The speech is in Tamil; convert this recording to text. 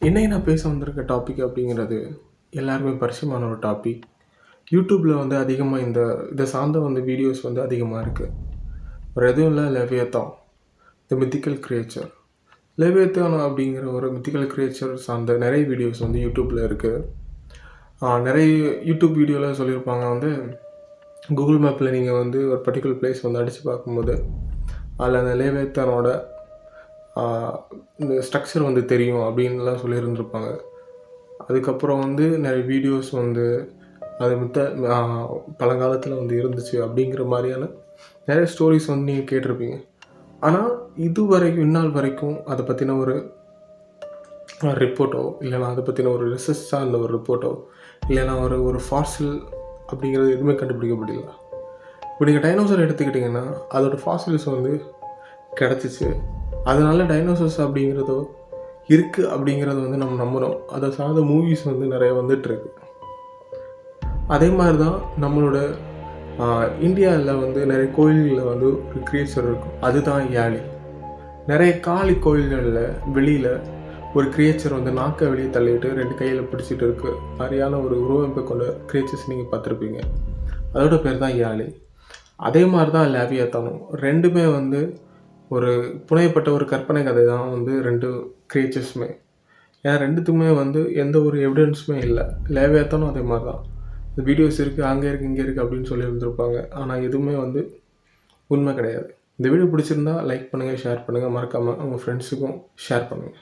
இன்னைக்கு நான் பேச வந்திருக்க டாபிக் அப்படிங்கிறது எல்லாருமே பரிச்சயமான ஒரு டாபிக். யூடியூப்பில் வந்து அதிகமாக இதை சார்ந்த வீடியோஸ் அதிகமாக இருக்குது. வேறு எதுவும் இல்லை, லெவியத்தான் த மித்திக்கல் கிரியேச்சர். லெவியத்தான் அப்படிங்கிற ஒரு மித்திக்கல் கிரியேச்சர் சார்ந்த நிறைய வீடியோஸ் யூடியூப்பில் இருக்குது. நிறைய யூடியூப் வீடியோவில் சொல்லியிருப்பாங்க கூகுள் மேப்பில் நீங்கள் ஒரு பர்டிகுலர் பிளேஸ் அடித்து பார்க்கும்போது அதில் அந்த லெவியத்தானோட இந்த ஸ்ட்ரக்சர் தெரியும் அப்படின்லாம் சொல்லியிருந்துருப்பாங்க. அதுக்கப்புறம் நிறைய வீடியோஸ் அது பழங்காலத்தில் இருந்துச்சு அப்படிங்கிற மாதிரியான நிறைய ஸ்டோரிஸ் நீங்கள் கேட்டிருப்பீங்க. ஆனால் இந்நாள் வரைக்கும் அதை பற்றின ஒரு ரிப்போர்ட்டோ இல்லைனா அதை பற்றின ஒரு ரிசர்ச் சார்ந்த ஒரு ரிப்போர்ட்டோ இல்லைனா ஒரு ஃபாசில் அப்படிங்கிறது எதுவுமே கண்டுபிடிக்கப்படல. இப்போ நீங்கள் டைனோசர் எடுத்துக்கிட்டிங்கன்னா அதோட ஃபாசில்ஸ் கிடச்சிச்சு. அதனால டைனோசர்ஸ் அப்படிங்கிறதோ இருக்குது அப்படிங்கிறத நம்ம நம்புகிறோம். அதை சார்ந்த மூவிஸ் நிறைய வந்துட்டுருக்கு. அதே மாதிரி தான் நம்மளோட இந்தியாவில் நிறைய கோயில்களில் ஒரு கிரியேச்சர் இருக்கும். அதுதான் யாழி. நிறைய காளி கோயில்களில் வெளியில் ஒரு கிரியேச்சர் நாக்கை வெளியே தள்ளிட்டு 2 கையில் பிடிச்சிட்டு இருக்கு மாதிரியான ஒரு உருவமைப்பை கொண்ட கிரியேச்சர்ஸ் நீங்கள் பார்த்துருப்பீங்க. அதோட பேர் தான் யாழி. அதே மாதிரி தான் லெவியத்தானும். ரெண்டுமே ஒரு புனையப்பட்ட ஒரு கற்பனை கதை தான் 2 கிரியேச்சர்ஸுமே. ஏன்னா ரெண்டுத்துக்குமே எந்த ஒரு எவிடன்ஸுமே இல்லை. லெவியத்தானும் அதே மாதிரி தான். இந்த வீடியோஸ் இருக்குது, அங்கே இருக்குது, இங்கே இருக்குது அப்படின்னு சொல்லி இருந்திருப்பாங்க. ஆனால் எதுவுமே உண்மை கிடையாது. இந்த வீடியோ பிடிச்சிருந்தா லைக் பண்ணுங்கள், ஷேர் பண்ணுங்கள், மறக்காமல் உங்கள் ஃப்ரெண்ட்ஸுக்கும் ஷேர் பண்ணுங்கள்.